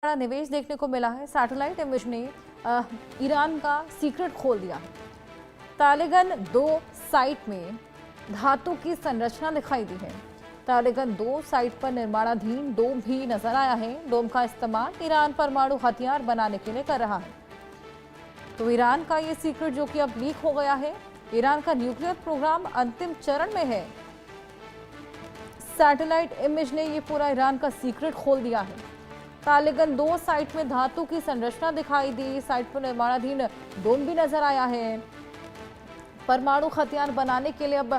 बड़ा निवेश देखने को मिला है। सैटेलाइट इमेज ने ईरान का सीक्रेट खोल दिया है। तालेगन 2 साइट में धातु की संरचना दिखाई दी है। तालेगन 2 साइट पर निर्माणाधीन डोम भी नजर आया है। डोम का इस्तेमाल ईरान परमाणु हथियार बनाने के लिए कर रहा है। तो ईरान का ये सीक्रेट जो कि अब लीक हो गया है। ईरान का न्यूक्लियर प्रोग्राम अंतिम चरण में है। सैटेलाइट इमेज ने ये पूरा ईरान का सीक्रेट खोल दिया है। तालेगन 2 साइट में धातु की संरचना दिखाई दी। साइट पर निर्माणाधीन डोम भी नजर आया है। परमाणु हथियार बनाने के लिए अब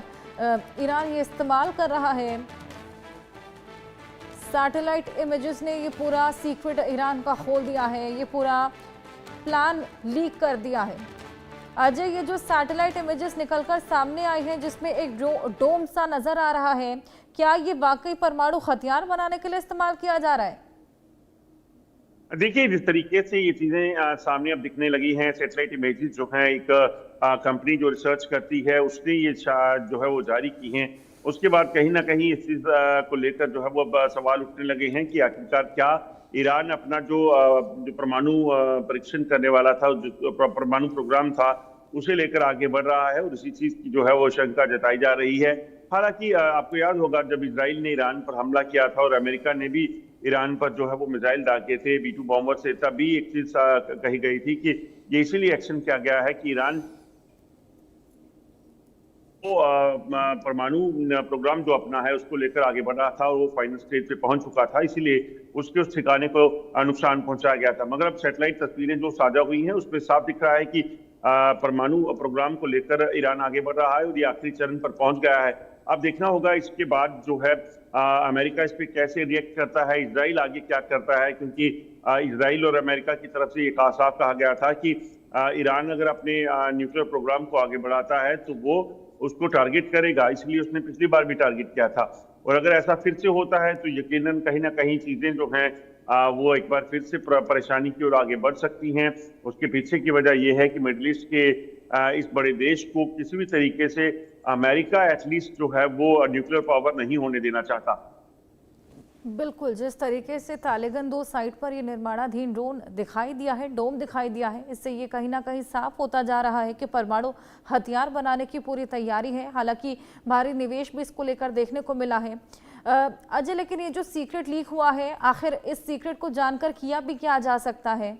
ईरान ये इस्तेमाल कर रहा है। सैटेलाइट इमेजेस ने ये पूरा सीक्रेट ईरान का खोल दिया है। ये पूरा प्लान लीक कर दिया है। अजय, ये जो सैटेलाइट इमेजेस निकलकर सामने आई हैं जिसमें एक डोम सा नजर आ रहा है, क्या ये वाकई परमाणु हथियार बनाने के लिए इस्तेमाल किया जा रहा है? देखिए, जिस तरीके से ये चीजें सामने अब दिखने लगी हैं, सैटेलाइट इमेजेस जो है एक कंपनी जो रिसर्च करती है उसने ये जो है वो जारी की हैं। उसके बाद कहीं ना कहीं इस चीज को लेकर जो है वो अब सवाल उठने लगे हैं कि आखिरकार क्या ईरान अपना जो परमाणु परीक्षण करने वाला था, जो परमाणु प्रोग्राम था, उसे लेकर आगे बढ़ रहा है और इसी चीज की जो है वो शंका जताई जा रही है। हालांकि आपको याद होगा जब इजराइल ने ईरान पर हमला किया था और अमेरिका ने भी ईरान पर जो है वो मिसाइल दागे थे B-2 बॉम्बर से, तभी एक चीज कही गई थी कि ये इसीलिए एक्शन किया गया है कि ईरान वो परमाणु प्रोग्राम जो अपना है उसको लेकर आगे बढ़ रहा था और वो फाइनल स्टेज पे पहुंच चुका था, इसीलिए उसके उस ठिकाने को नुकसान पहुंचाया गया था। मगर अब सैटेलाइट तस्वीरें जो साझा हुई हैं उसमें साफ दिख रहा है कि परमाणु प्रोग्राम को लेकर ईरान आगे बढ़ रहा है और ये आखिरी चरण पर पहुंच गया है। अब देखना होगा इसके बाद जो है अमेरिका इस पे कैसे रिएक्ट करता है, इजराइल आगे क्या करता है, क्योंकि इजराइल और अमेरिका की तरफ से ये साफ कहा गया था कि ईरान अगर अपने न्यूक्लियर प्रोग्राम को आगे बढ़ाता है तो वो उसको टारगेट करेगा, इसलिए उसने पिछली बार भी टारगेट किया था। और अगर ऐसा फिर से होता है तो यकीनन कहीं ना कहीं चीजें जो हैं वो एक बार फिर से परेशानी की ओर आगे बढ़ सकती हैं। उसके पीछे की वजह यह है कि मिडिल ईस्ट के इस बड़े देश को किसी भी तरीके से अमेरिका एटलीस्ट जो है वो न्यूक्लियर पावर नहीं होने देना चाहता। बिल्कुल, जिस तरीके से तालेगन 2 साइट पर ये निर्माणाधीन डोम दिखाई दिया है, इससे ये कहीं ना कहीं साफ होता जा रहा है कि परमाणु हथियार बनाने की पूरी तैयारी है। हालांकि भारी निवेश भी इसको लेकर देखने को मिला है। अजय, लेकिन ये जो सीक्रेट लीक हुआ है, आखिर इस सीक्रेट को जानकर किया भी क्या जा सकता है?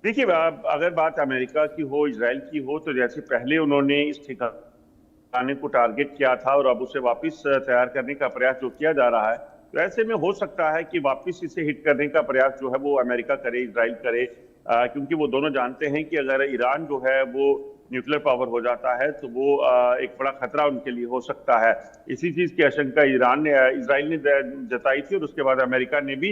देखिए, अगर बात अमेरिका की हो, इजराइल की हो, तो जैसे पहले उन्होंने इस ठिकाने को टारगेट किया था और अब उसे वापस तैयार करने का प्रयास जो किया जा रहा है, तो ऐसे में हो सकता है कि वापस इसे हिट करने का प्रयास जो है वो अमेरिका करे, इजराइल करे, क्योंकि वो दोनों जानते हैं कि अगर ईरान जो है वो न्यूक्लियर पावर हो जाता है तो वो एक बड़ा खतरा उनके लिए हो सकता है। इसी चीज की आशंका इजराइल ने जताई थी और उसके बाद अमेरिका ने भी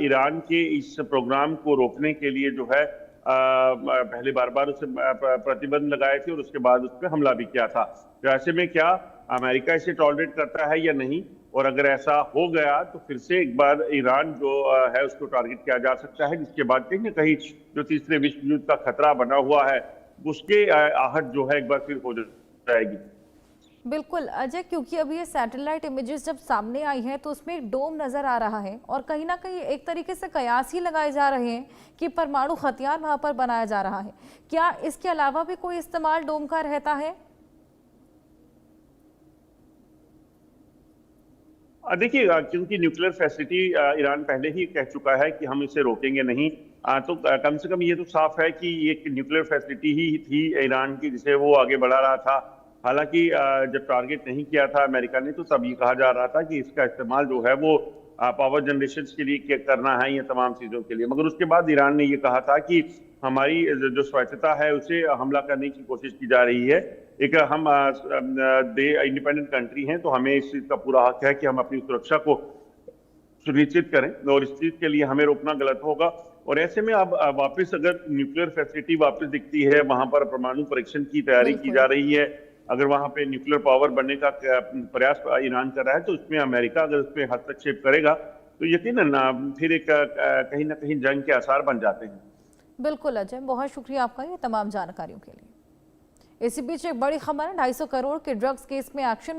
ईरान के इस प्रोग्राम को रोकने के लिए जो है पहले बार उसे प्रतिबंध लगाए थे और उसके बाद उस पर हमला भी किया था। तो ऐसे में क्या अमेरिका इसे टॉलरेट करता है या नहीं, और अगर ऐसा हो गया तो फिर से एक बार ईरान जो है उसको टारगेट किया जा सकता है, जिसके बाद कहीं ना कहीं जो तीसरे विश्व युद्ध का खतरा बना हुआ है उसके आहट जो है एक बार फिर हो जाएगी। बिल्कुल अजय, क्योंकि अभी ये सैटेलाइट इमेजेस जब सामने आई हैं तो उसमें एक डोम नजर आ रहा है और कहीं ना कहीं एक तरीके से कयास ही लगाए जा रहे हैं कि परमाणु हथियार वहां पर बनाया जा रहा है। क्या इसके अलावा भी कोई इस्तेमाल डोम का रहता है? देखिए, क्योंकि न्यूक्लियर फैसिलिटी ईरान पहले ही कह चुका है कि हम इसे रोकेंगे नहीं, तो कम से कम ये तो साफ है कि ये एक न्यूक्लियर फैसिलिटी ही थी ईरान की जिसे वो आगे बढ़ा रहा था। हालांकि जब टारगेट नहीं किया था अमेरिका ने तो तब ये कहा जा रहा था कि इसका इस्तेमाल जो है वो पावर जनरेशन के लिए करना है, ये तमाम चीजों के लिए। मगर उसके बाद ईरान ने ये कहा था कि हमारी जो स्वायत्तता है उसे हमला करने की कोशिश की जा रही है। एक हम इंडिपेंडेंट कंट्री हैं तो हमें इस चीज का पूरा हक है कि हम अपनी सुरक्षा को सुनिश्चित करें और इस चीज के लिए हमें रोकना गलत होगा। और ऐसे में अब वापस अगर न्यूक्लियर फैसिलिटी वापस दिखती है, वहां पर परमाणु परीक्षण की तैयारी की जा रही है, अगर वहां पे न्यूक्लियर पावर बनने का प्रयास ईरान कर रहा है तो उसमें अमेरिका अगर उसमें हस्तक्षेप करेगा तो यकीनन फिर एक कहीं ना कहीं जंग के आसार बन जाते हैं। बिल्कुल अजय, बहुत शुक्रिया आपका ये तमाम जानकारियों के लिए। इसी बीच एक बड़ी खबर है, 250 करोड़ के ड्रग्स केस में एक्शन में